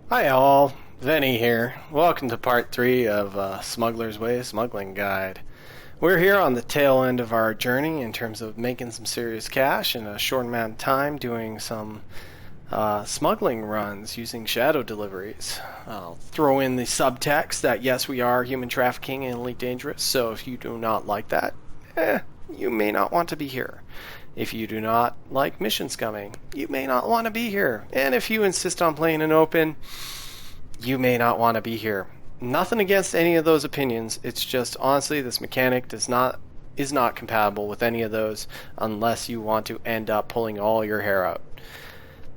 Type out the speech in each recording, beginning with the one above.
Hi all, Vinny here. Welcome to part 3 of Smugglers Way Smuggling Guide. We're here on the tail end of our journey in terms of making some serious cash in a short amount of time, doing some smuggling runs using shadow deliveries. I'll throw in the subtext that yes, we are human trafficking and elite dangerous, so if you do not like that, you may not want to be here. If you do not like mission scumming, you may not want to be here. And if you insist on playing in open, you may not want to be here. Nothing against any of those opinions. It's just honestly this mechanic is not compatible with any of those unless you want to end up pulling all your hair out.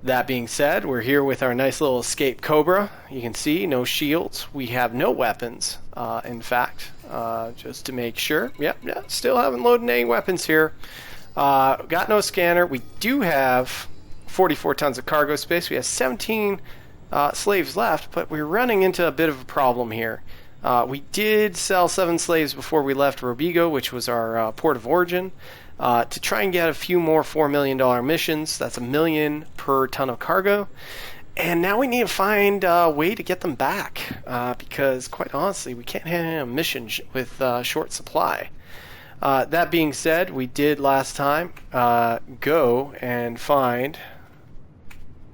That being said, we're here with our nice little escape Cobra. You can see no shields. We have no weapons, in fact, just to make sure. Yep, still haven't loaded any weapons here. Got no scanner. We do have 44 tons of cargo space. We have 17 slaves left, but we're running into a bit of a problem here. We did sell 7 slaves before we left Robigo, which was our port of origin, to try and get a few more $4 million missions. That's $1 million per ton of cargo. And now we need to find a way to get them back, because quite honestly, we can't handle a mission with short supply. That being said, we did last time go and find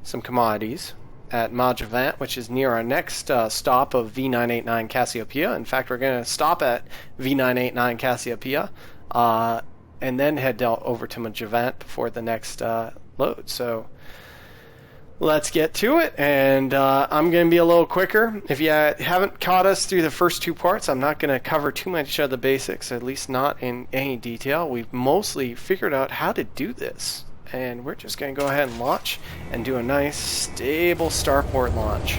some commodities at Majavant, which is near our next stop of V989 Cassiopeia. In fact, we're going to stop at V989 Cassiopeia and then head over to Majavant before the next load. So let's get to it, and I'm going to be a little quicker. If you haven't caught us through the first 2 parts, I'm not going to cover too much of the basics, at least not in any detail. We've mostly figured out how to do this, and we're just going to go ahead and launch and do a nice, stable starport launch.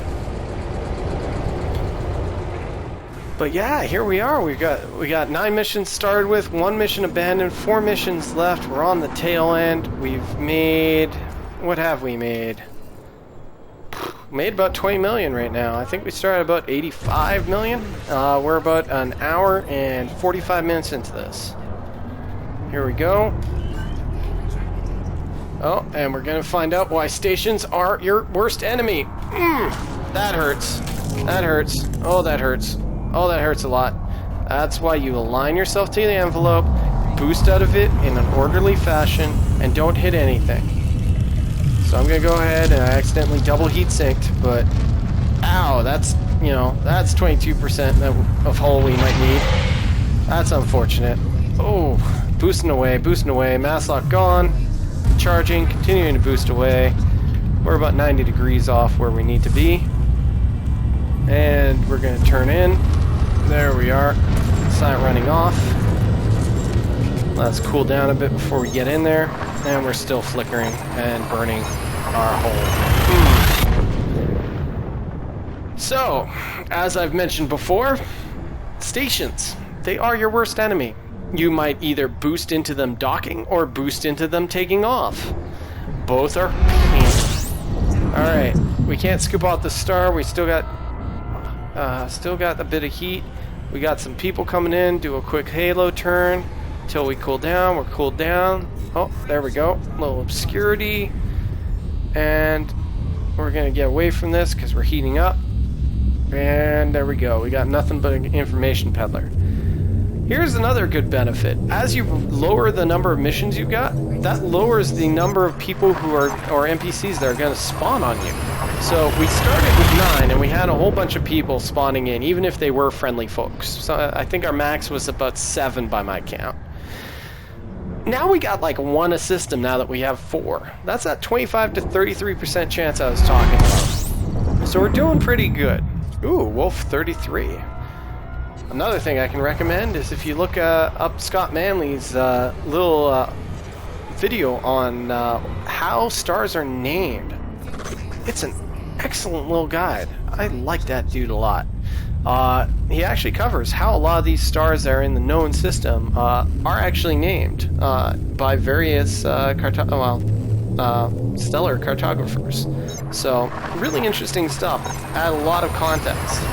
But yeah, here we are. We got 9 missions started with, 1 mission abandoned, 4 missions left. We're on the tail end. We've made... what have we made? Made about 20 million right now. I think we started about 85 million. We're about an hour and 45 minutes into this. Here we go. Oh, and we're gonna find out why stations are your worst enemy. That hurts. That hurts. Oh, that hurts. Oh, that hurts a lot. That's why you align yourself to the envelope, boost out of it in an orderly fashion, and don't hit anything. So I'm going to go ahead, and I accidentally double heat sinked, but ow, that's 22% of hull we might need. That's unfortunate. Oh, boosting away, mass lock gone, charging, continuing to boost away. We're about 90 degrees off where we need to be. And we're going to turn in. There we are. Silent running off. Let's cool down a bit before we get in there. And we're still flickering and burning our hull. So, as I've mentioned before, stations. They are your worst enemy. You might either boost into them docking or boost into them taking off. Both are painful. Alright, we can't scoop out the star. We still got a bit of heat. We got some people coming in. Do a quick halo turn until we cool down. We're cooled down. Oh, there we go. A little obscurity. And we're going to get away from this because we're heating up. And there we go. We got nothing but an information peddler. Here's another good benefit. As you lower the number of missions you've got, that lowers the number of people who are, or NPCs that are going to spawn on you. So we started with 9 and we had a whole bunch of people spawning in, even if they were friendly folks. So I think our max was about 7 by my count. Now we got like 1 a system now that we have 4. That's that 25 to 33% chance I was talking about. So we're doing pretty good. Ooh, Wolf 33. Another thing I can recommend is if you look up Scott Manley's little video on how stars are named. It's an excellent little guide. I like that dude a lot. He actually covers how a lot of these stars that are in the known system are actually named by various stellar cartographers. So, really interesting stuff. Add a lot of context.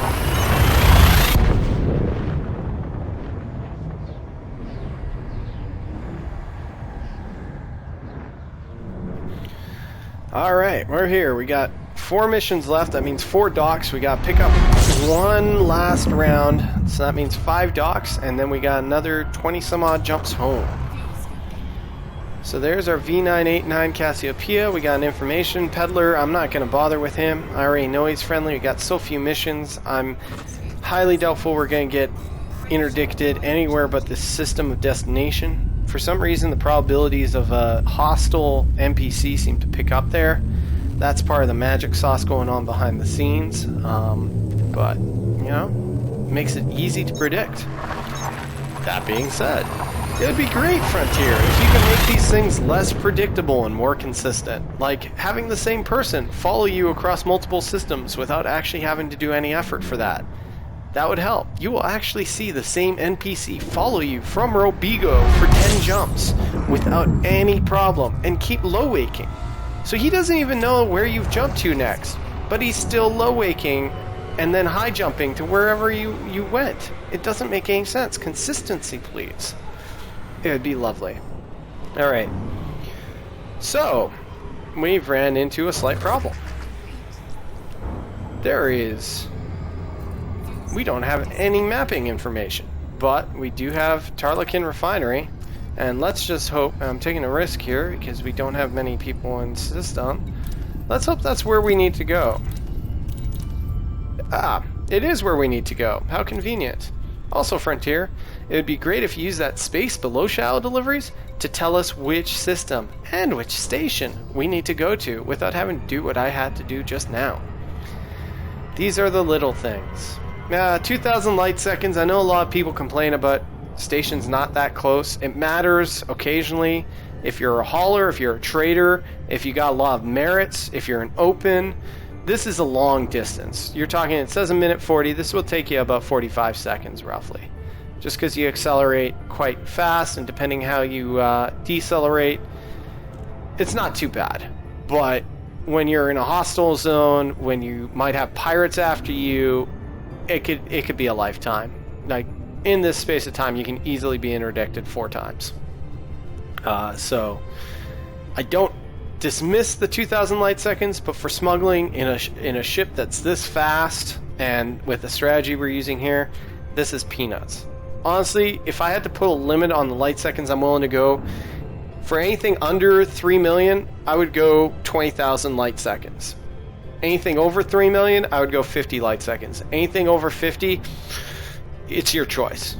Alright, we're here. We got 4 missions left. That means 4 docks. We got to pick up one last round. So that means 5 docks, and then we got another 20 some odd jumps home. So there's our V989 Cassiopeia. We got an information peddler. I'm not going to bother with him. I already know he's friendly. We got so few missions. I'm highly doubtful we're going to get interdicted anywhere but this system of destination. For some reason, the probabilities of a hostile NPC seem to pick up there. That's part of the magic sauce going on behind the scenes. But, you know, makes it easy to predict. That being said, it would be great, Frontier, if you can make these things less predictable and more consistent. Like having the same person follow you across multiple systems without actually having to do any effort for that. That would help. You will actually see the same NPC follow you from Robigo for 10 jumps without any problem and keep low-waking. So he doesn't even know where you've jumped to next, but he's still low-waking and then high-jumping to wherever you went. It doesn't make any sense. Consistency, please. It would be lovely. Alright. So, we've ran into a slight problem. We don't have any mapping information, but we do have Tarleton Refinery, and let's just hope, I'm taking a risk here because we don't have many people in the system, let's hope that's where we need to go. Ah, it is where we need to go. How convenient. Also, Frontier, it would be great if you use that space below shallow deliveries to tell us which system and which station we need to go to without having to do what I had to do just now. These are the little things. 2,000 light seconds. I know a lot of people complain about stations not that close. It matters occasionally if you're a hauler, if you're a trader, if you got a lot of merits, if you're an open. This is a long distance. You're talking, it says a minute 40. This will take you about 45 seconds roughly. Just because you accelerate quite fast, and depending how you decelerate, it's not too bad. But when you're in a hostile zone, when you might have pirates after you, it could be a lifetime. Like in this space of time, you can easily be interdicted 4 times. So I don't dismiss the 2,000 light seconds, but for smuggling in a ship that's this fast and with the strategy we're using here, this is peanuts. Honestly, if I had to put a limit on the light seconds I'm willing to go, for anything under 3 million, I would go 20,000 light seconds. Anything over 3 million, I would go 50 light seconds. Anything over 50, it's your choice.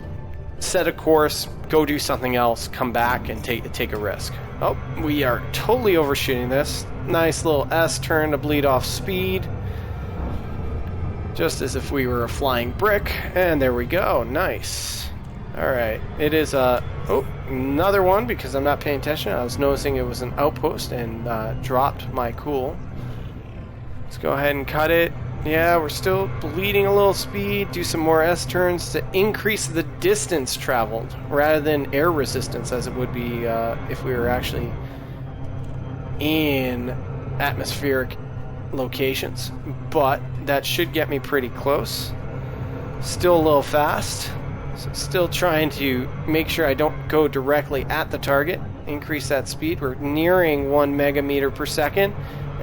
Set a course, go do something else, come back and take a risk. Oh, we are totally overshooting this. Nice little S-turn to bleed off speed. Just as if we were a flying brick. And there we go. Nice. Alright. It is another one because I'm not paying attention. I was noticing it was an outpost and dropped my cool. Let's go ahead and cut it. Yeah, we're still bleeding a little speed. Do some more S-turns to increase the distance traveled rather than air resistance as it would be if we were actually in atmospheric locations. But that should get me pretty close. Still a little fast. So still trying to make sure I don't go directly at the target. Increase that speed. We're nearing 1 megameter per second.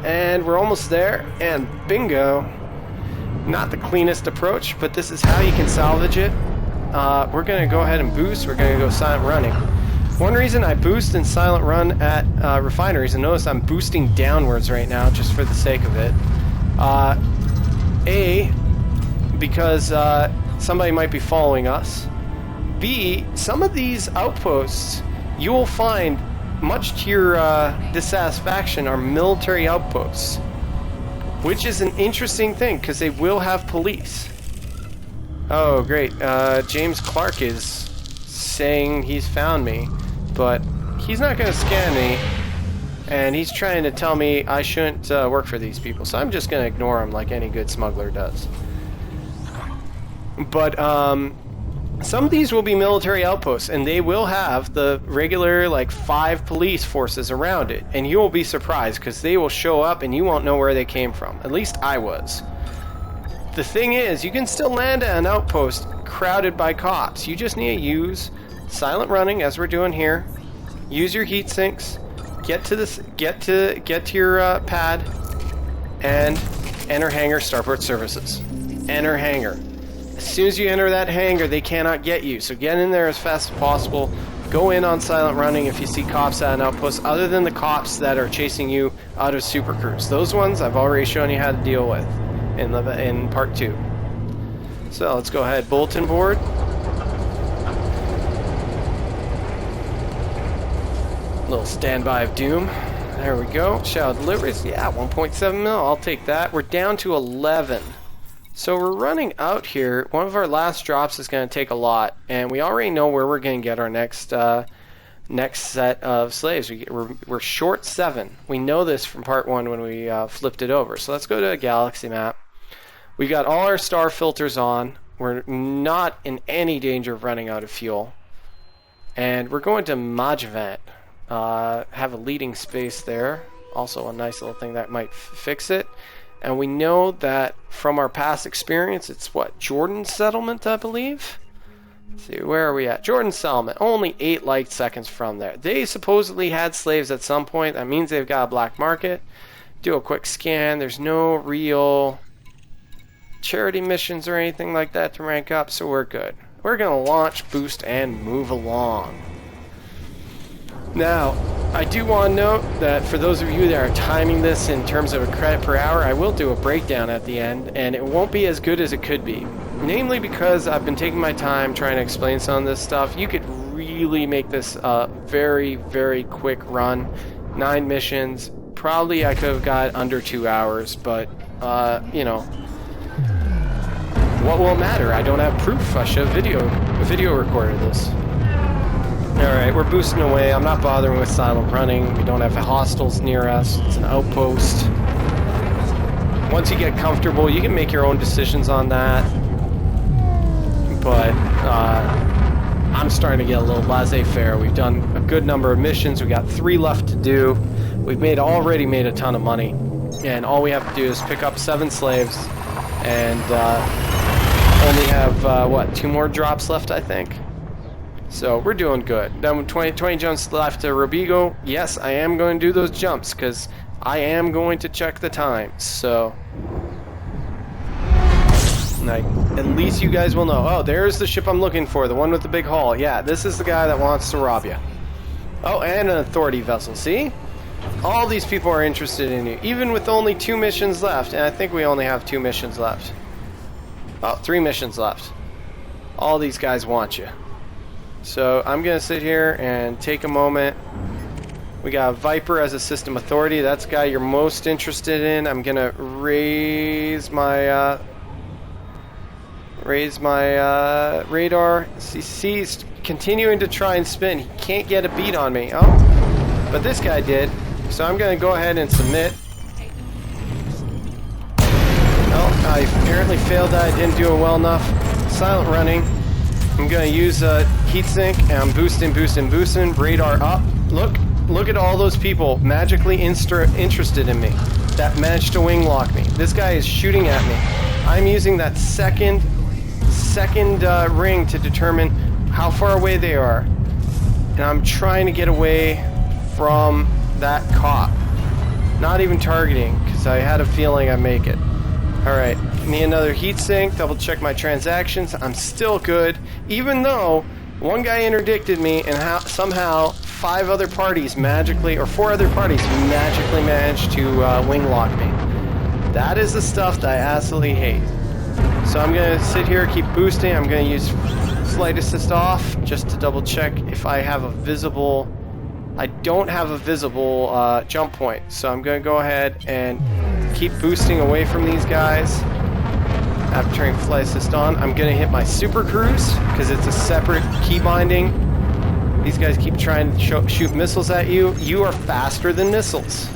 And we're almost there. And bingo. Not the cleanest approach, but this is how you can salvage it. We're going to go ahead and boost. We're going to go silent running. One reason I boost and silent run at refineries, and notice I'm boosting downwards right now just for the sake of it. A, because somebody might be following us. B, some of these outposts you will find, much to your dissatisfaction, are military outposts. Which is an interesting thing, because they will have police. Oh, great. James Clark is saying he's found me, but he's not going to scan me, and he's trying to tell me I shouldn't work for these people, so I'm just going to ignore him like any good smuggler does. But, some of these will be military outposts, and they will have the regular, 5 police forces around it. And you will be surprised, because they will show up and you won't know where they came from. At least I was. The thing is, you can still land at an outpost crowded by cops. You just need to use silent running, as we're doing here. Use your heat sinks. Get to your pad. and enter hangar starport services. Enter hangar. As soon as you enter that hangar, they cannot get you, so get in there as fast as possible. Go in on silent running if you see cops at an outpost, other than the cops that are chasing you out of Super Cruise. Those ones I've already shown you how to deal with in part 2. So let's go ahead, bulletin board. Little standby of doom. There we go. Shadow deliveries. Yeah, 1.7 mil. I'll take that. We're down to 11. So we're running out here. One of our last drops is going to take a lot, and we already know where we're going to get our next set of slaves. We're short 7. We know this from part 1 when we flipped it over. So let's go to a galaxy map. We got all our star filters on. We're not in any danger of running out of fuel. And we're going to Majavent. Have a leading space there. Also a nice little thing that might fix it. And we know that from our past experience, it's what? Jordan Settlement, I believe? Let's see, where are we at? Jordan Settlement. Only 8 light seconds from there. They supposedly had slaves at some point. That means they've got a black market. Do a quick scan. There's no real charity missions or anything like that to rank up, so we're good. We're going to launch, boost, and move along. Now, I do want to note that for those of you that are timing this in terms of a credit per hour, I will do a breakdown at the end, and it won't be as good as it could be. Namely because I've been taking my time trying to explain some of this stuff. You could really make this a very, very quick run. 9 missions. Probably I could have got under 2 hours, but, you know, what will it matter? I don't have proof. I should have video recorded this. Alright, we're boosting away. I'm not bothering with silent running. We don't have hostiles near us. It's an outpost. Once you get comfortable, you can make your own decisions on that. But I'm starting to get a little laissez-faire. We've done a good number of missions. We got 3 left to do. We've already made a ton of money. And all we have to do is pick up 7 slaves and only have, what, 2 more drops left, I think? So we're doing good. Then with 20 jumps left to Robigo, yes, I am going to do those jumps because I am going to check the time. So, like, at least you guys will know. Oh, there's the ship I'm looking for, the one with the big hull. Yeah, this is the guy that wants to rob you. Oh, and an authority vessel. See? All these people are interested in you, even with only 2 missions left. And I think we only have 2 missions left. Oh, 3 missions left. All these guys want you. So I'm going to sit here and take a moment. We got Viper as a system authority. That's the guy you're most interested in. I'm going to raise my radar. He's continuing to try and spin. He can't get a beat on me. Oh, but this guy did. So I'm going to go ahead and submit. Oh, I apparently failed that. I didn't do it well enough. Silent running. I'm going to use a heat sink, and I'm boosting. Radar up. Look at all those people magically interested in me that managed to wing lock me. This guy is shooting at me. I'm using that second ring to determine how far away they are. And I'm trying to get away from that cop. Not even targeting, because I had a feeling I'd make it. Alright, need another heat sink, double check my transactions. I'm still good, even though one guy interdicted me and somehow 4 other parties magically managed to wing lock me. That is the stuff that I absolutely hate. So I'm going to sit here, keep boosting. I'm going to use flight assist off just to double check if I have a visible... I don't have a visible jump point, so I'm going to go ahead and keep boosting away from these guys. After turning flight assist on, I'm going to hit my super cruise because it's a separate key binding. These guys keep trying to shoot missiles at you. You are faster than missiles.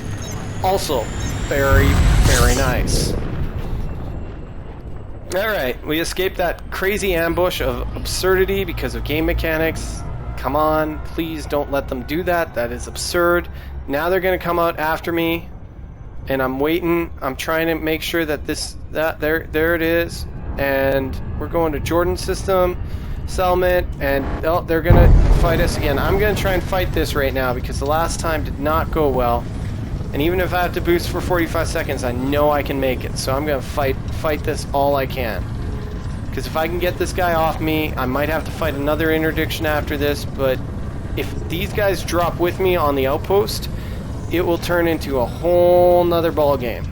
Also, very, very nice. Alright, we escaped that crazy ambush of absurdity because of game mechanics. Come on, please don't let them do that. That is absurd. Now they're going to come out after me. And I'm waiting. I'm trying to make sure that there it is. And we're going to Jordan system settlement, and oh, they're gonna fight us again. I'm gonna try and fight this right now because the last time did not go well. And even if I have to boost for 45 seconds, I know I can make it. So I'm going to fight this all I can. Because if I can get this guy off me, I might have to fight another interdiction after this. But if these guys drop with me on the outpost, it will turn into a whole nother ball game.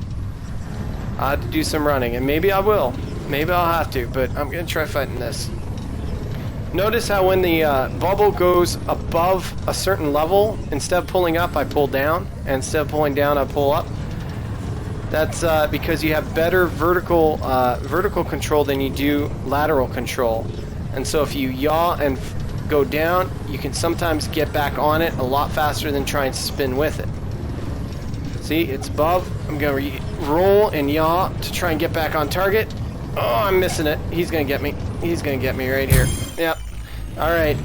I have to do some running, and maybe I will. Maybe I'll have to, but I'm going to try fighting this. Notice how when the bubble goes above a certain level, instead of pulling up, I pull down, and instead of pulling down, I pull up. That's because you have better vertical control than you do lateral control. And so if you yaw and go down, you can sometimes get back on it a lot faster than try and spin with it. See, it's above. I'm going to roll and yaw to try and get back on target. Oh, I'm missing it. He's going to get me. He's going to get me right here. Yep. Alright.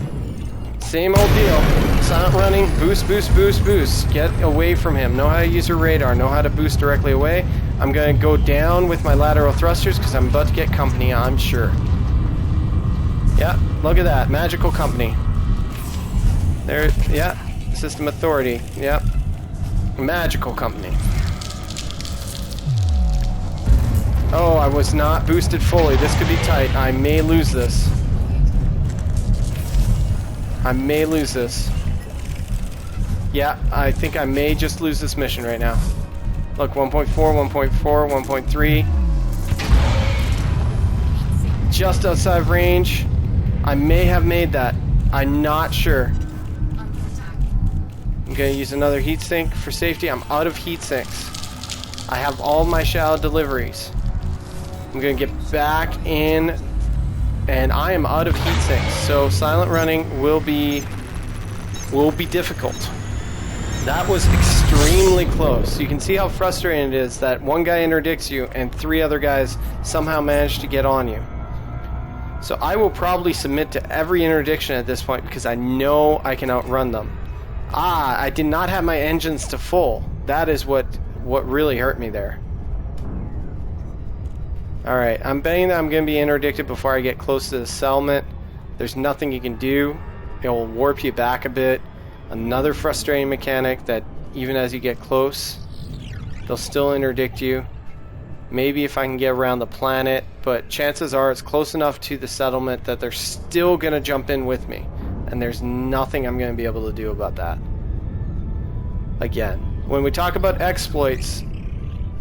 Same old deal. Silent running. Boost, boost, boost, boost. Get away from him. Know how to use your radar. Know how to boost directly away. I'm going to go down with my lateral thrusters because I'm about to get company, I'm sure. Yep. Look at that. Magical company. There. Yeah. System authority. Yep. Magical company. Oh, I was not boosted fully. This could be tight. I may lose this. I may lose this. Yeah, I think I may just lose this mission right now. Look, 1.4, 1.4, 1.3. Just outside of range. I may have made that. I'm not sure. I'm going to use another heat sink for safety. I'm out of heat sinks. I have all my shallow deliveries. I'm going to get back in, and I am out of heat sinks, so silent running will be difficult. That was extremely close. You can see how frustrating it is that one guy interdicts you and 3 other guys somehow manage to get on you. So I will probably submit to every interdiction at this point because I know I can outrun them. Ah, I did not have my engines to full. That is what really hurt me there. Alright, I'm betting that I'm going to be interdicted before I get close to the settlement. There's nothing you can do. It will warp you back a bit. Another frustrating mechanic that even as you get close, they'll still interdict you. Maybe if I can get around the planet, but chances are it's close enough to the settlement that they're still going to jump in with me. And there's nothing I'm going to be able to do about that. Again, when we talk about exploits,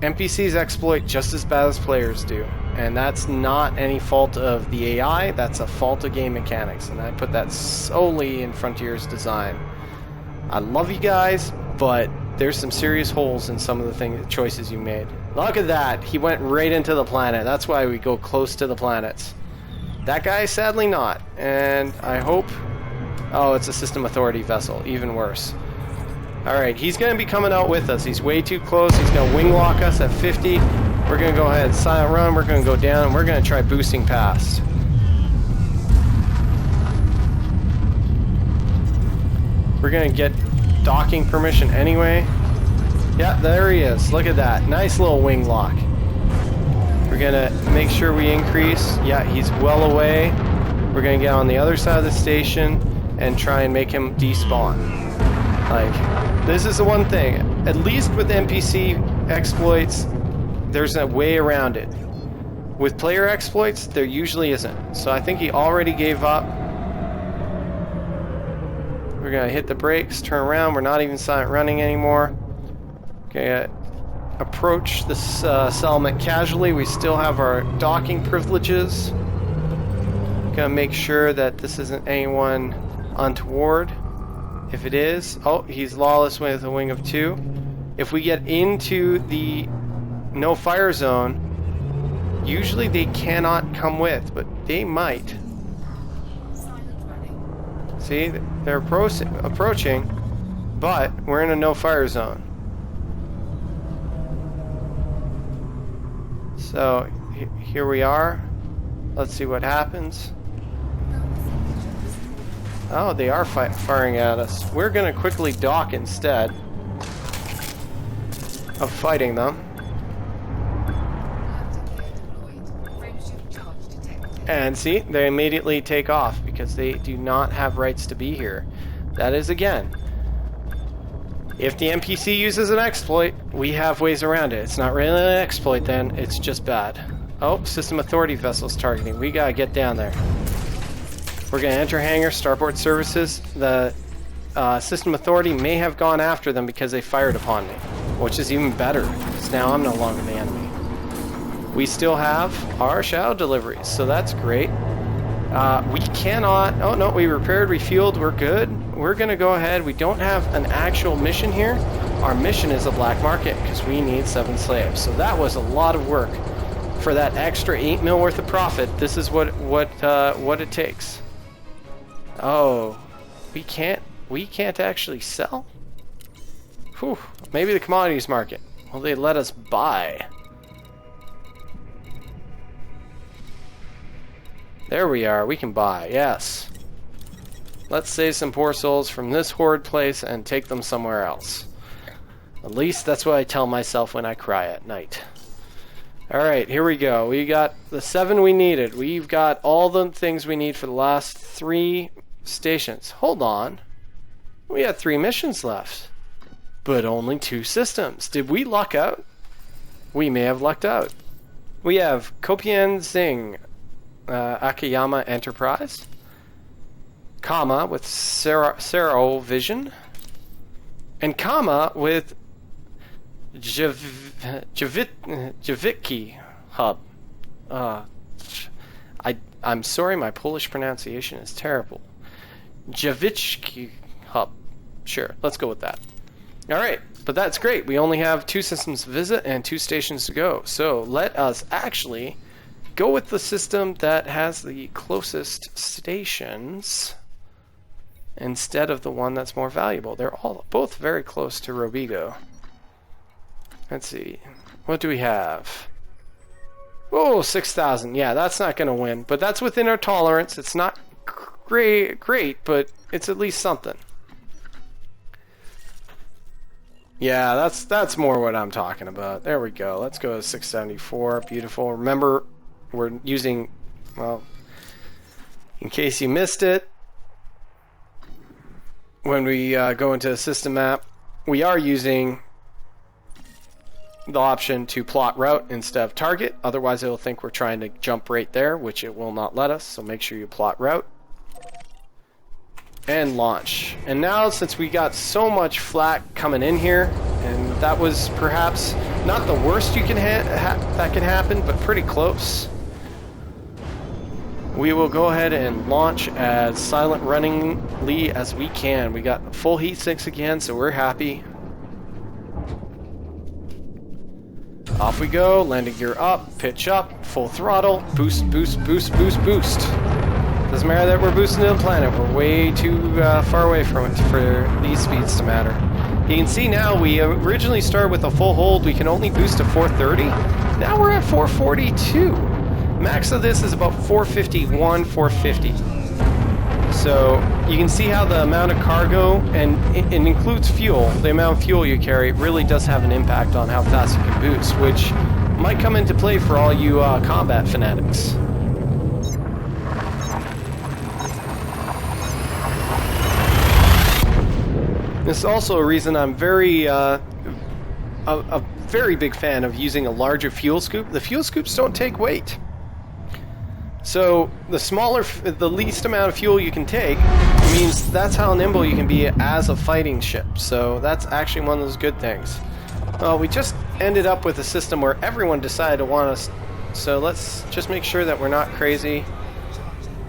NPCs exploit just as bad as players do, and that's not any fault of the AI, that's a fault of game mechanics, and I put that solely in Frontier's design. I love you guys, but there's some serious holes in some of the choices you made. Look at that, he went right into the planet. That's why we go close to the planets. That guy, sadly not, and I hope... Oh, it's a system authority vessel, even worse. Alright, he's going to be coming out with us. He's way too close. He's going to wing lock us at 50. We're going to go ahead and silent run. We're going to go down, and we're going to try boosting past. We're going to get docking permission anyway. Yeah, there he is. Look at that. Nice little wing lock. We're going to make sure we increase. Yeah, he's well away. We're going to get on the other side of the station and try and make him despawn. Like, this is the one thing. At least with NPC exploits, there's a way around it. With player exploits, there usually isn't. So I think he already gave up. We're going to hit the brakes, turn around. We're not even silent running anymore. Okay, approach this settlement casually. We still have our docking privileges. Gonna make sure that this isn't anyone untoward. If it is, oh, he's lawless with a wing of 2. If we get into the no fire zone, usually they cannot come with, but they might. See, they're approaching, but we're in a no fire zone. So here we are. Let's see what happens. Oh, they are firing at us. We're going to quickly dock instead of fighting them. And see, they immediately take off because they do not have rights to be here. That is, again, If the NPC uses an exploit, we have ways around it. It's not really an exploit then, it's just bad. Oh, System Authority vessels targeting. We gotta get down there. We're gonna enter hangar, starboard services. The System Authority may have gone after them because they fired upon me, which is even better, because now I'm no longer the enemy. We still have our shadow deliveries, so that's great. We cannot... Oh, no, we repaired, refueled, we're good. We're going to go ahead. We don't have an actual mission here. Our mission is a black market, because we need 7 slaves. So that was a lot of work. For that extra 8 mil worth of profit, this is what it takes. Oh, we can't actually sell? Whew, maybe the commodities market. Will they let us buy? There we are, we can buy, yes. Let's save some poor souls from this horde place and take them somewhere else. At least that's what I tell myself when I cry at night. Alright, here we go. We got the 7 we needed. We've got all the things we need for the last 3 stations. Hold on. We had 3 missions left. But only 2 systems. Did we luck out? We may have lucked out. We have Kopian Singh. Akiyama Enterprise, comma with Sero Vision, and comma with Javitki Hub. I'm sorry, my Polish pronunciation is terrible. Javitki Hub. Sure, let's go with that. Alright, but that's great. We only have 2 systems to visit and 2 stations to go. So let us actually go with the system that has the closest stations instead of the one that's more valuable. They're both very close to Robigo. Let's see. What do we have? Oh, 6,000. Yeah, that's not going to win, but that's within our tolerance. It's not great, but it's at least something. Yeah, that's more what I'm talking about. There we go. Let's go to 674. Beautiful. Remember, we're using, well, in case you missed it, when we go into the system map, we are using the option to plot route instead of target. Otherwise, it'll think we're trying to jump right there, which it will not let us. So make sure you plot route. And launch. And now, since we got so much flak coming in here, and that was perhaps not the worst you can that can happen, but pretty close, we will go ahead and launch as silent runningly as we can. We got full heat sinks again, so we're happy. Off we go, landing gear up, pitch up, full throttle, boost, boost, boost, boost, boost. Doesn't matter that we're boosting to the planet, we're way too far away from it for these speeds to matter. You can see now we originally started with a full hold, we can only boost to 430. Now we're at 442. Max of this is about 451, 450. So you can see how the amount of cargo, and it includes fuel, the amount of fuel you carry really does have an impact on how fast you can boost, which might come into play for all you combat fanatics. This is also a reason I'm a very big fan of using a larger fuel scoop. The fuel scoops don't take weight. So the least amount of fuel you can take means that's how nimble you can be as a fighting ship. So that's actually one of those good things. Well, we just ended up with a system where everyone decided to want us. So let's just make sure that we're not crazy.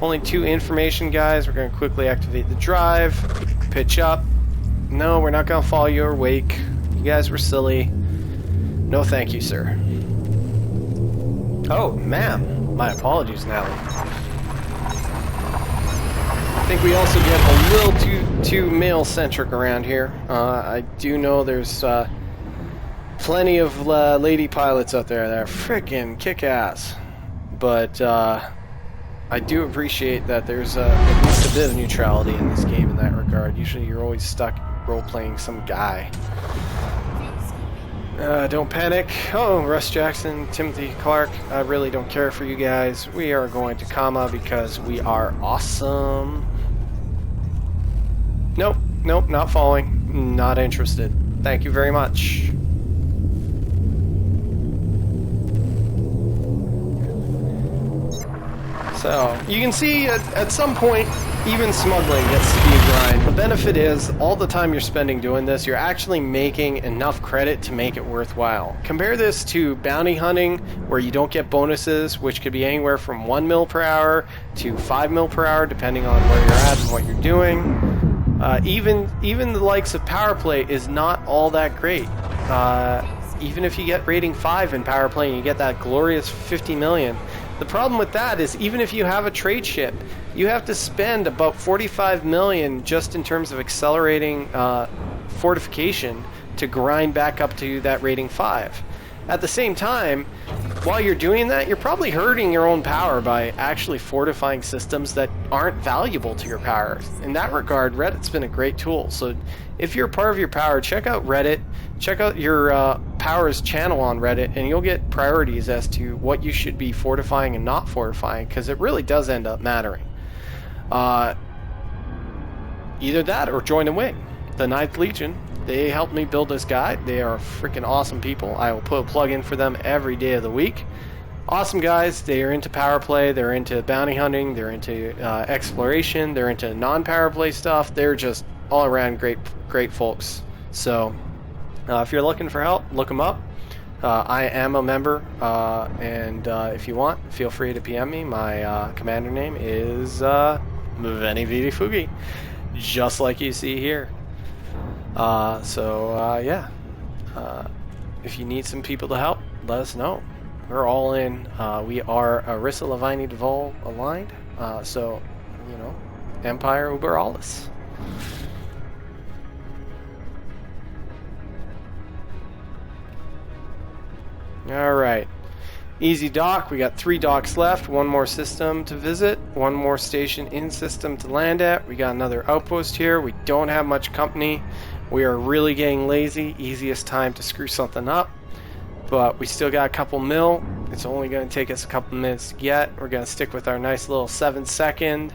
Only 2 information guys. We're going to quickly activate the drive. Pitch up. No, we're not going to follow your wake. You guys were silly. No thank you, sir. Oh, ma'am. My apologies, Natalie. I think we also get a little too male-centric around here. I do know there's plenty of lady pilots out there that are frickin' kick-ass. But I do appreciate that there's at least a bit of neutrality in this game in that regard. Usually you're always stuck role-playing some guy. Don't panic. Oh, Russ Jackson, Timothy Clark, I really don't care for you guys. We are going to comma because we are awesome. Nope, not following. Not interested. Thank you very much. So, you can see at some point, even smuggling gets to be a grind. The benefit is, all the time you're spending doing this, you're actually making enough credit to make it worthwhile. Compare this to bounty hunting, where you don't get bonuses, which could be anywhere from 1 mil per hour to 5 mil per hour, depending on where you're at and what you're doing. Even the likes of power play is not all that great. Even if you get rating 5 in power play and you get that glorious 50 million, the problem with that is even if you have a trade ship, you have to spend about 45 million just in terms of accelerating fortification to grind back up to that rating 5. At the same time, while you're doing that, you're probably hurting your own power by actually fortifying systems that aren't valuable to your power. In that regard, Reddit's been a great tool. So if you're part of your power, check out Reddit, check out your power's channel on Reddit, and you'll get priorities as to what you should be fortifying and not fortifying, because it really does end up mattering. Either that or join a wing. The 9th Legion, they helped me build this guide. They are freaking awesome people. I will put a plug in for them every day of the week. Awesome guys. They are into power play. They're into bounty hunting. They're into exploration. They're into non-power play stuff. They're just all around great folks. So if you're looking for help, look them up. I am a member, and if you want, feel free to PM me. My commander name is Veni Vidi Fugi, just like you see here. Yeah, if you need some people to help, let us know. We're all in. We are Arissa Levine Duvall aligned, so, you know, Empire Uber Alles. Alright, easy dock. We got 3 docks left, 1 more system to visit, 1 more station in system to land at. We got another outpost here. We don't have much company. We are really getting lazy. Easiest time to screw something up, but we still got a couple mil. It's only going to take us a couple minutes to get. We're going to stick with our nice little 7-second.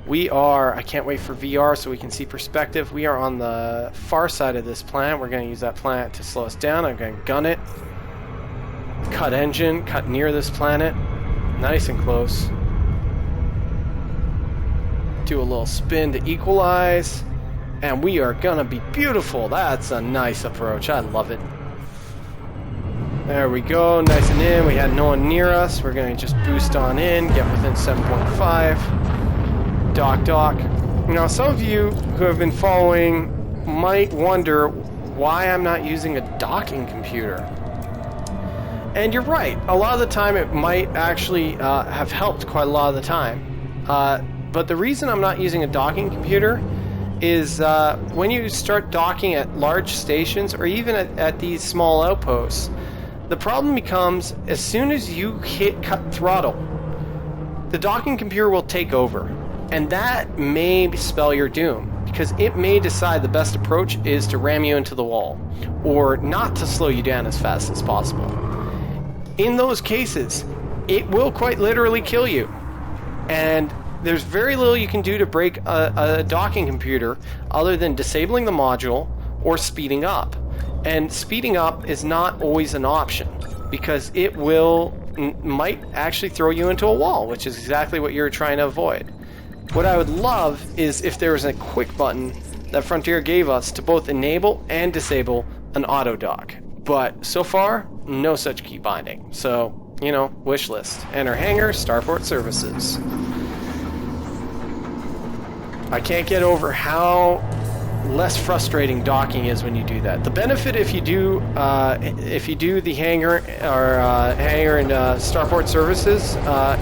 We are, I can't wait for VR so we can see perspective. We are on the far side of this planet. We're going to use that planet to slow us down. I'm going to gun it. Cut engine, cut near this planet, nice and close. Do a little spin to equalize, and we are gonna be beautiful. That's a nice approach. I love it. There we go, nice and in. We had no one near us. We're gonna just boost on in, get within 7.5. Dock. Now, some of you who have been following might wonder why I'm not using a docking computer. And you're right, a lot of the time it might actually have helped quite a lot of the time. But the reason I'm not using a docking computer is when you start docking at large stations or even at these small outposts, the problem becomes as soon as you hit cut throttle, the docking computer will take over. And that may spell your doom, because it may decide the best approach is to ram you into the wall or not to slow you down as fast as possible. In those cases, it will quite literally kill you. And there's very little you can do to break a docking computer other than disabling the module or speeding up. And speeding up is not always an option, because it might actually throw you into a wall, which is exactly what you're trying to avoid. What I would love is if there was a quick button that Frontier gave us to both enable and disable an auto dock. But so far, no such key binding. So, you know, wish list. Enter hangar, starport services. I can't get over how less frustrating docking is when you do that. The benefit if you do the hangar or hangar and starport services,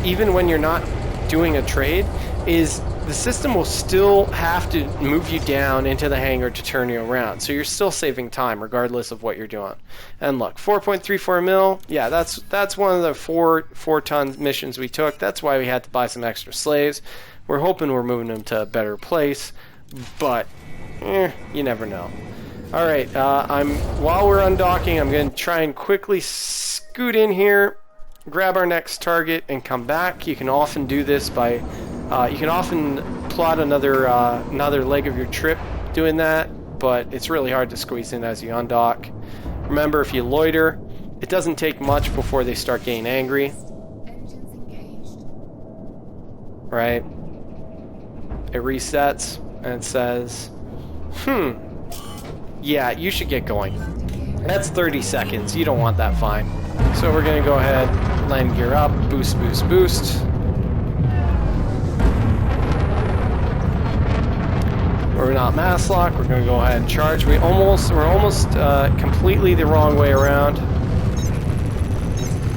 even when you're not doing a trade, is the system will still have to move you down into the hangar to turn you around. So you're still saving time regardless of what you're doing. And look, 4.34 mil, yeah, that's one of the four-ton missions we took. That's why we had to buy some extra slaves. We're hoping we're moving them to a better place, but you never know. All right, while we're undocking, I'm going to try and quickly scoot in here, grab our next target, and come back. You can often do this by you can often plot another leg of your trip doing that but it's really hard to squeeze in as you undock. Remember, if you loiter, it doesn't take much before they start getting angry. Right? It resets and it says, yeah, you should get going. That's 30 seconds. You don't want that fine. So we're going to go ahead, land gear up, boost, boost, boost. We're not mass lock. We're going to go ahead and charge. We're almost completely the wrong way around.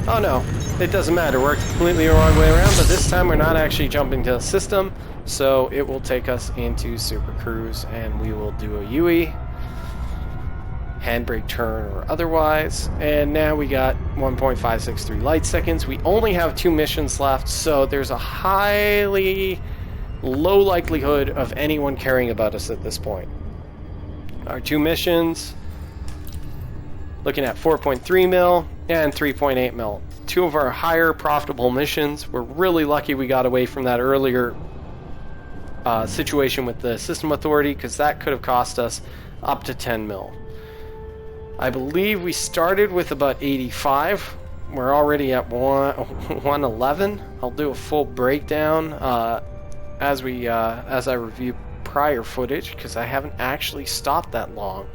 Oh no, it doesn't matter. We're completely the wrong way around, but this time we're not actually jumping to the system, so it will take us into Super Cruise, and we will do a UE, handbrake turn or otherwise, and now we got 1.563 light seconds. We only have 2 missions left, so there's a highly low likelihood of anyone caring about us at this point. Our 2 missions, looking at 4.3 mil and 3.8 mil. 2 of our higher profitable missions. We're really lucky we got away from that earlier situation with the system authority, because that could have cost us up to 10 mil. I believe we started with about 85. We're already at 111. I'll do a full breakdown as I review prior footage, because I haven't actually stopped that long.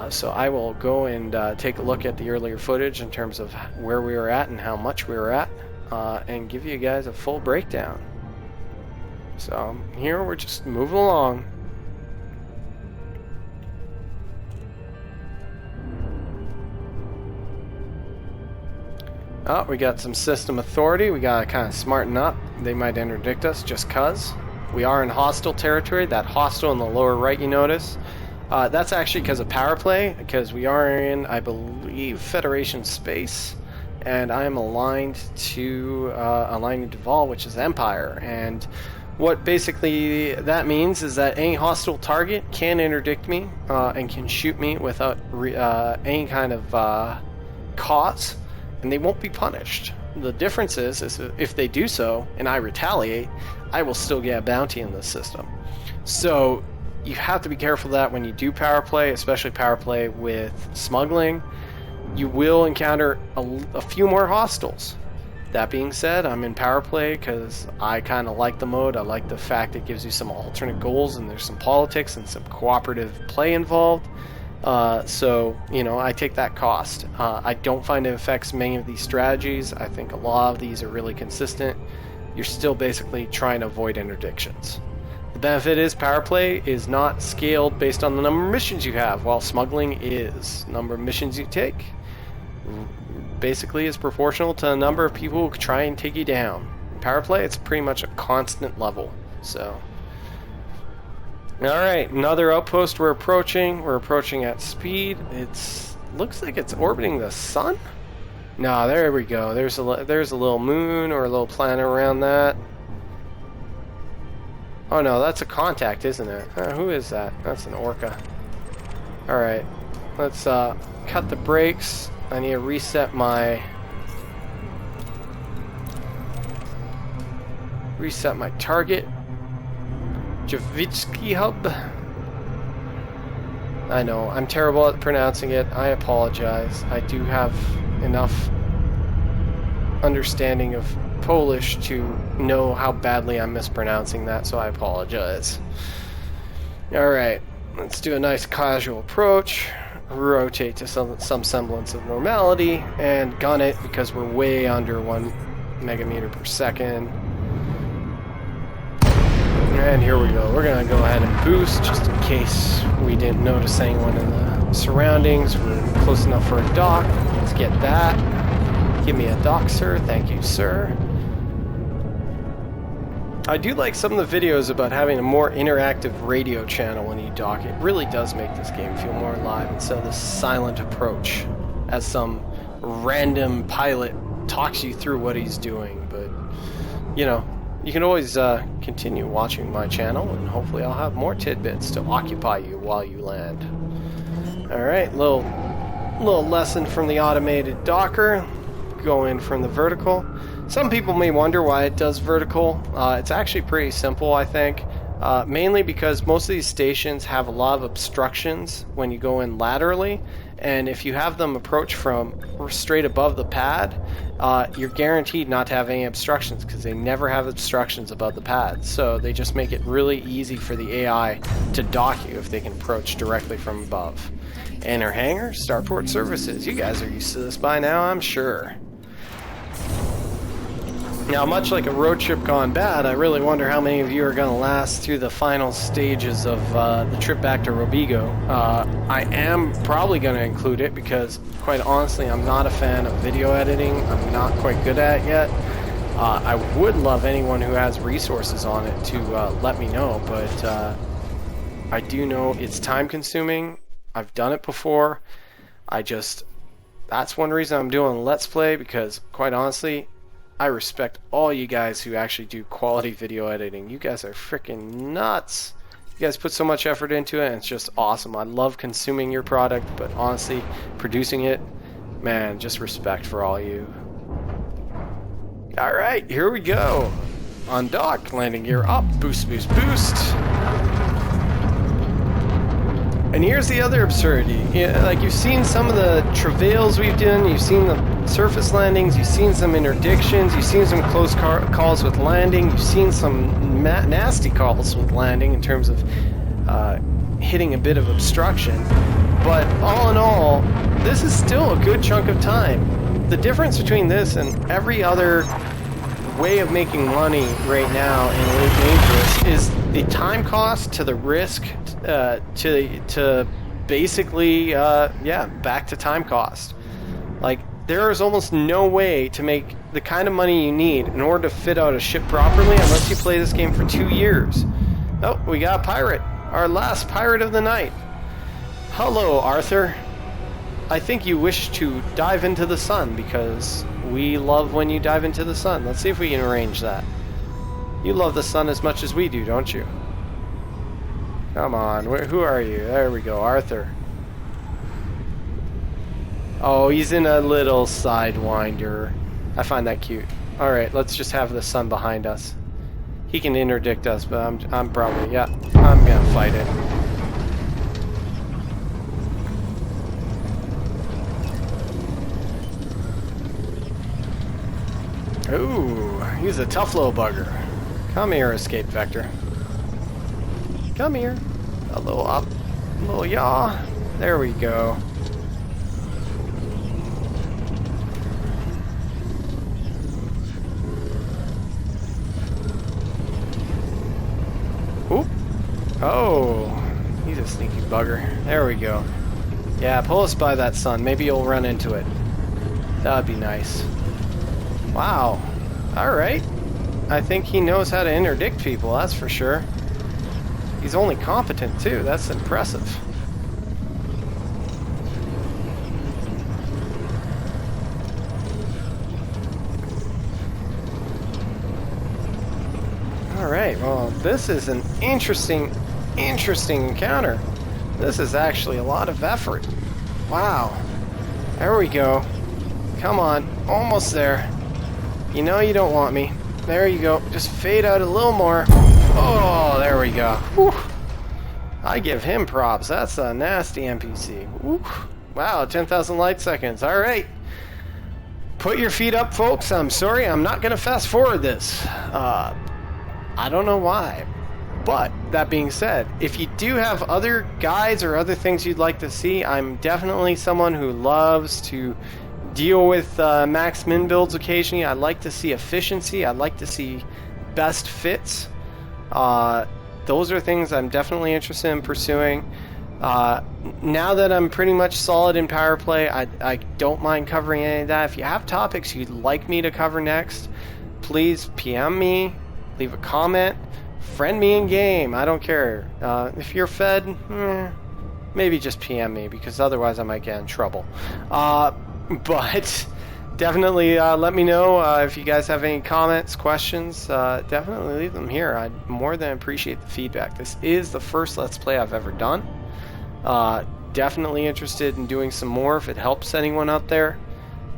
So I will go and take a look at the earlier footage in terms of where we were at and how much we were at, and give you guys a full breakdown. So here we're just moving along. Oh, we got some system authority. We gotta kind of smarten up. They might interdict us just cuz. We are in hostile territory. That hostile in the lower right, you notice. That's actually because of power play, because we are in, I believe, Federation space, and I am aligned to Duval, which is Empire. And what basically that means is that any hostile target can interdict me and can shoot me without any kind of cause, and they won't be punished. The difference is if they do so and I retaliate, I will still get a bounty in this system. So you have to be careful of that when you do power play, especially power play with smuggling. You will encounter a few more hostiles. That being said, I'm in power play because I kind of like the mode. I like the fact it gives you some alternate goals, and there's some politics and some cooperative play involved. So, you know, I take that cost. I don't find it affects many of these strategies. I think a lot of these are really consistent. You're still basically trying to avoid interdictions. The benefit is power play is not scaled based on the number of missions you have, while smuggling is. Number of missions you take basically is proportional to the number of people who try and take you down. In power play, it's pretty much a constant level. So, alright, another outpost we're approaching. We're approaching at speed. Looks like it's orbiting the sun? No, there we go. There's a little moon or a little planet around that. Oh no, that's a contact, isn't it? Who is that? That's an orca. Alright, let's cut the brakes. I need to reset my target. Javitsky Hub. I know, I'm terrible at pronouncing it. I apologize. I do have enough understanding of Polish to know how badly I'm mispronouncing that, so I apologize. Alright, let's do a nice casual approach, rotate to some semblance of normality, and gun it because we're way under 1 megameter per second. And here we go. We're going to go ahead and boost just in case we didn't notice anyone in the surroundings. We're close enough for a dock. Let's get that. Give me a dock, sir. Thank you, sir. I do like some of the videos about having a more interactive radio channel when you dock. It really does make this game feel more alive instead of this silent approach as some random pilot talks you through what he's doing. But, you know, you can always continue watching my channel, and hopefully I'll have more tidbits to occupy you while you land. Alright, little lesson from the automated docker. Go in from the vertical. Some people may wonder why it does vertical. It's actually pretty simple, I think. mainly because most of these stations have a lot of obstructions when you go in laterally, and if you have them approach from straight above the pad, you're guaranteed not to have any obstructions, because they never have obstructions above the pad. So they just make it really easy for the AI to dock you if they can approach directly from above. Enter hangar, starport services. You guys are used to this by now, I'm sure. Now, much like a road trip gone bad, I really wonder how many of you are going to last through the final stages of the trip back to Robigo. I am probably going to include it because, quite honestly, I'm not a fan of video editing. I'm not quite good at it yet. I would love anyone who has resources on it to let me know, but I do know it's time consuming. I've done it before. That's one reason I'm doing Let's Play, because, quite honestly, I respect all you guys who actually do quality video editing. You guys are freaking nuts. You guys put so much effort into it, and it's just awesome. I love consuming your product, but honestly, producing it, man, just respect for all you. Alright, here we go. On dock, landing gear up, boost, boost, boost. And here's the other absurdity. Like, you've seen some of the travails we've done, you've seen the surface landings, you've seen some interdictions, you've seen some close calls with landing, you've seen some nasty calls with landing in terms of hitting a bit of obstruction. But all in all, this is still a good chunk of time. The difference between this and every other way of making money right now in Elite Dangerous is the time cost to the risk to basically back to time cost. Like, there is almost no way to make the kind of money you need in order to fit out a ship properly unless you play this game for 2 years. Oh, we got a pirate, our last pirate of the night. Hello, Arthur. I think you wish to dive into the sun, because we love when you dive into the sun. Let's see if we can arrange that. You love the sun as much as we do, don't you? Come on, who are you? There we go, Arthur. Oh, he's in a little sidewinder. I find that cute. Alright, let's just have the sun behind us. He can interdict us, but I'm probably, yeah, I'm gonna fight it. Ooh, he's a tough little bugger. Come here, escape vector. Come here. A little up, a little yaw. There we go. Oop. Oh, he's a sneaky bugger. There we go. Yeah, pull us by that sun. Maybe you'll run into it. That'd be nice. Wow. Alright. I think he knows how to interdict people, that's for sure. He's only competent, too. That's impressive. Alright, well, this is an interesting encounter. This is actually a lot of effort. Wow. There we go. Come on. Almost there. You know you don't want me. There you go. Just fade out a little more. Oh, there we go. Whew. I give him props. That's a nasty NPC. Whew. Wow, 10,000 light seconds. All right. Put your feet up, folks. I'm sorry. I'm not going to fast forward this. I don't know why. But, that being said, if you do have other guides or other things you'd like to see, I'm definitely someone who loves to deal with max min builds occasionally. I like to see efficiency. I like to see best fits. Those are things I'm definitely interested in pursuing. Now that I'm pretty much solid in power play, I don't mind covering any of that. If you have topics you'd like me to cover next, please PM me, leave a comment, friend me in game. I don't care. If you're fed, maybe just PM me, because otherwise I might get in trouble. But definitely let me know if you guys have any comments, questions. Definitely leave them here. I'd more than appreciate the feedback. This is the first Let's Play I've ever done. Definitely interested in doing some more if it helps anyone out there.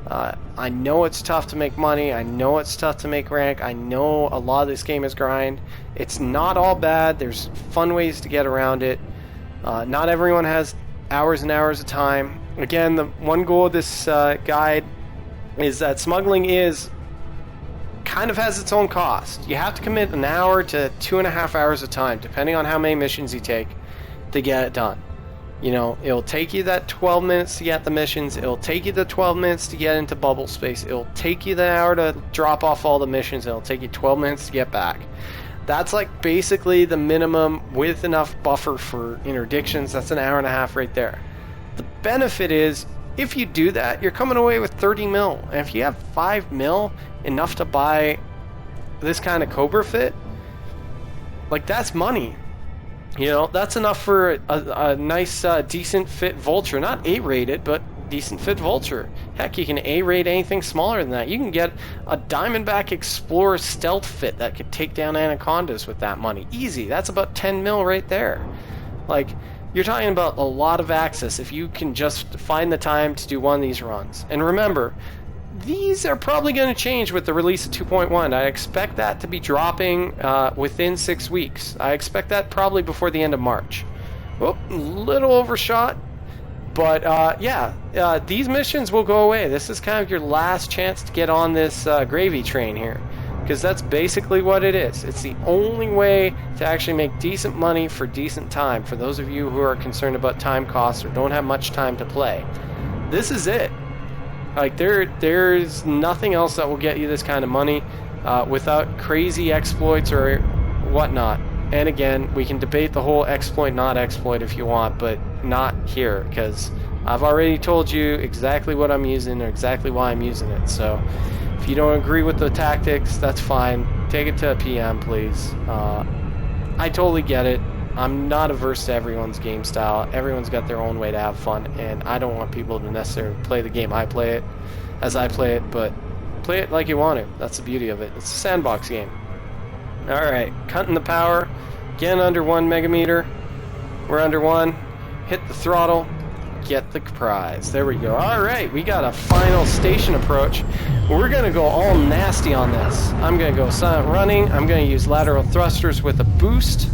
I know it's tough to make money. I know it's tough to make rank. I know a lot of this game is grind. It's not all bad. There's fun ways to get around it. Not everyone has hours and hours of time. Again, the one goal of this guide is that smuggling is kind of has its own cost. You have to commit an hour to 2.5 hours of time, depending on how many missions you take, to get it done. You know, it'll take you that 12 minutes to get the missions. It'll take you the 12 minutes to get into bubble space. It'll take you the hour to drop off all the missions. It'll take you 12 minutes to get back. That's like basically the minimum with enough buffer for interdictions. That's an hour and a half right there. The benefit is, if you do that, you're coming away with 30 mil. And if you have 5 mil, enough to buy this kind of Cobra fit, like that's money. You know, that's enough for a nice, decent fit Vulture. Not A-rated, but decent fit Vulture. Heck, you can A-rate anything smaller than that. You can get a Diamondback Explorer stealth fit that could take down Anacondas with that money. Easy. That's about 10 mil right there. Like, you're talking about a lot of access if you can just find the time to do one of these runs. And remember, these are probably going to change with the release of 2.1. I expect that to be dropping within 6 weeks. I expect that probably before the end of March. Oh, a little overshot. But yeah, these missions will go away. This is kind of your last chance to get on this gravy train here. Because that's basically what it is. It's the only way to actually make decent money for decent time. For those of you who are concerned about time costs or don't have much time to play. This is it. Like, there's nothing else that will get you this kind of money without crazy exploits or whatnot. And again, we can debate the whole exploit, not exploit if you want, but not here, because I've already told you exactly what I'm using or exactly why I'm using it. So if you don't agree with the tactics, that's fine. Take it to a PM, please. I totally get it. I'm not averse to everyone's game style. Everyone's got their own way to have fun, and I don't want people to necessarily play the game I play it, as I play it, but play it like you want to. That's the beauty of it. It's a sandbox game. Alright, cutting the power. Again, under 1 megameter. We're under 1. Hit the throttle. Get the prize. There we go. Alright, we got a final station approach. We're going to go all nasty on this. I'm going to go silent running. I'm going to use lateral thrusters with a boost.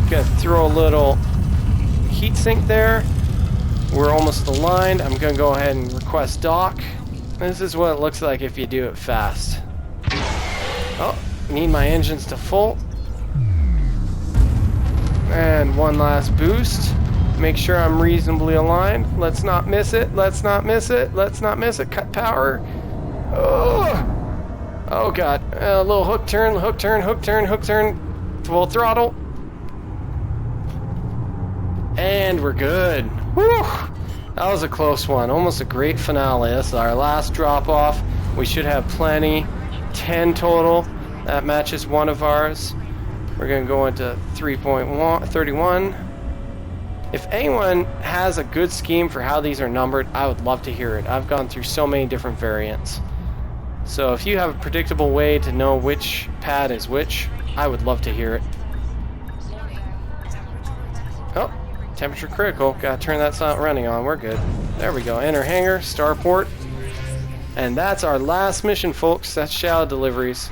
Gonna throw a little heat sink there. We're almost aligned. I'm gonna go ahead and request dock. This is what it looks like if you do it fast. Oh, need my engines to full. And one last boost. Make sure I'm reasonably aligned. Let's not miss it. Let's not miss it. Let's not miss it. Cut power. Oh god. A little hook turn, hook turn, hook turn, hook turn. Full throttle. And we're good. Whew! That was a close one. Almost a great finale. This is our last drop off. We should have plenty. 10 total. That matches one of ours. We're going to go into 3.31. If anyone has a good scheme for how these are numbered, I would love to hear it. I've gone through so many different variants. So if you have a predictable way to know which pad is which, I would love to hear it. Oh. Temperature critical. Gotta turn that silent running on. We're good. There we go. Enter hangar, starport. And that's our last mission, folks. That's shadow deliveries.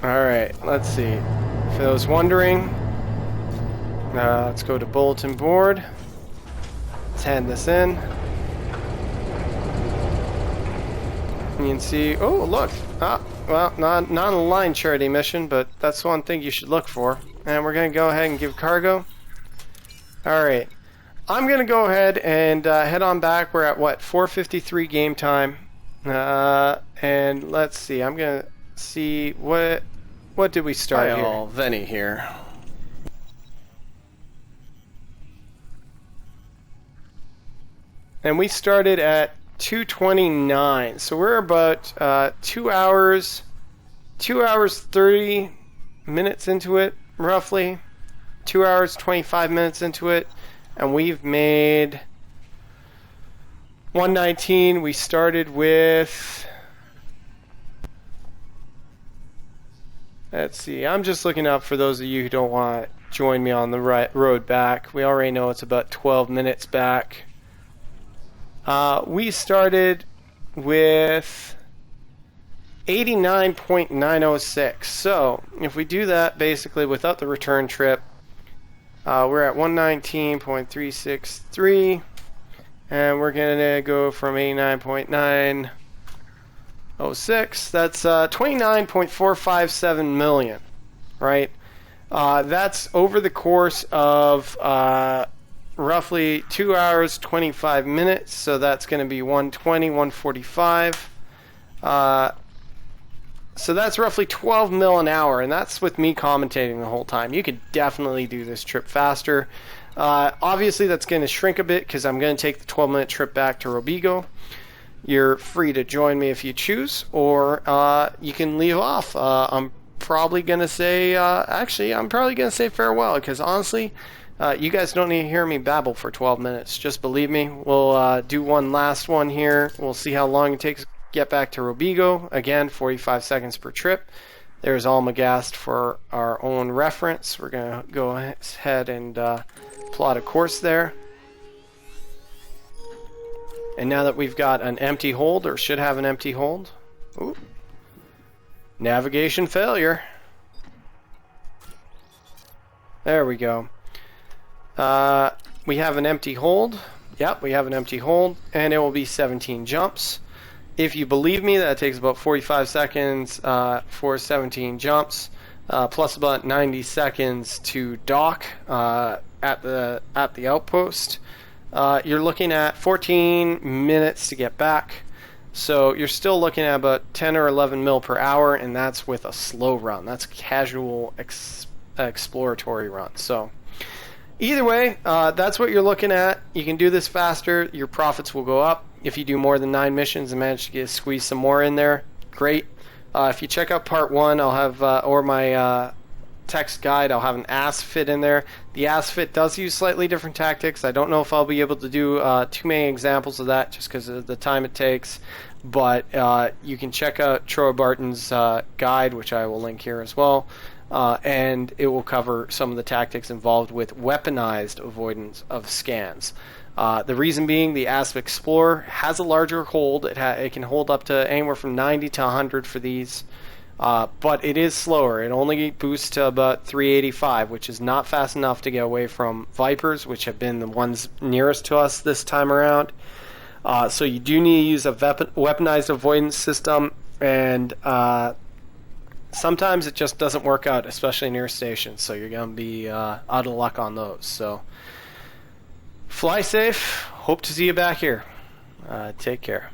Alright, let's see. For those wondering, let's go to bulletin board. Let's hand this in. You can see, oh look, well, not a line charity mission, but that's one thing you should look for. And we're going to go ahead and give cargo. Alright, I'm going to go ahead and head on back. We're at, what, 4:53 game time. And let's see, I'm going to see, what did we start here? Hi all, Venny here. And we started at 2:29, so we're about 2 hours 30 minutes into it, roughly 2 hours 25 minutes into it, and we've made 119. We started with, let's see, I'm just looking up for those of you who don't want join me on the road back. We already know it's about 12 minutes back. We started with 89.906. So if we do that basically without the return trip, we're at 119.363, and we're gonna go from 89.906. That's 29.457 million, right? That's over the course of roughly 2 hours 25 minutes. So that's going to be 120, 145. So that's roughly 12 mil an hour, and that's with me commentating the whole time. You could definitely do this trip faster. Obviously, that's going to shrink a bit because I'm going to take the 12-minute trip back to Robigo. You're free to join me if you choose, or you can leave off. I'm probably going to say, I'm probably going to say farewell, because honestly, you guys don't need to hear me babble for 12 minutes. Just believe me. We'll do one last one here. We'll see how long it takes to get back to Robigo. Again, 45 seconds per trip. There's Almagast for our own reference. We're going to go ahead and plot a course there. And now that we've got an empty hold, or should have an empty hold. Ooh. Navigation failure. There we go. We have an empty hold. Yep, we have an empty hold, and it will be 17 jumps. If you believe me, that takes about 45 seconds for 17 jumps, plus about 90 seconds to dock at the outpost. You're looking at 14 minutes to get back. So you're still looking at about 10 or 11 mil per hour, and that's with a slow run. That's casual exploratory run. So either way, that's what you're looking at. You can do this faster. Your profits will go up. If you do more than 9 missions and manage to squeeze some more in there, great. If you check out part 1, I'll have, or my text guide, I'll have an ass fit in there. The ass fit does use slightly different tactics. I don't know if I'll be able to do too many examples of that just because of the time it takes, but you can check out Troy Barton's guide, which I will link here as well, and it will cover some of the tactics involved with weaponized avoidance of scans. The reason being, the Asp Explorer has a larger hold. It can hold up to anywhere from 90 to 100 for these. But it is slower. It only boosts to about 385, which is not fast enough to get away from Vipers, which have been the ones nearest to us this time around. So you do need to use a weaponized avoidance system, and sometimes it just doesn't work out, especially near stations, so you're going to be out of luck on those. So fly safe. Hope to see you back here. Take care.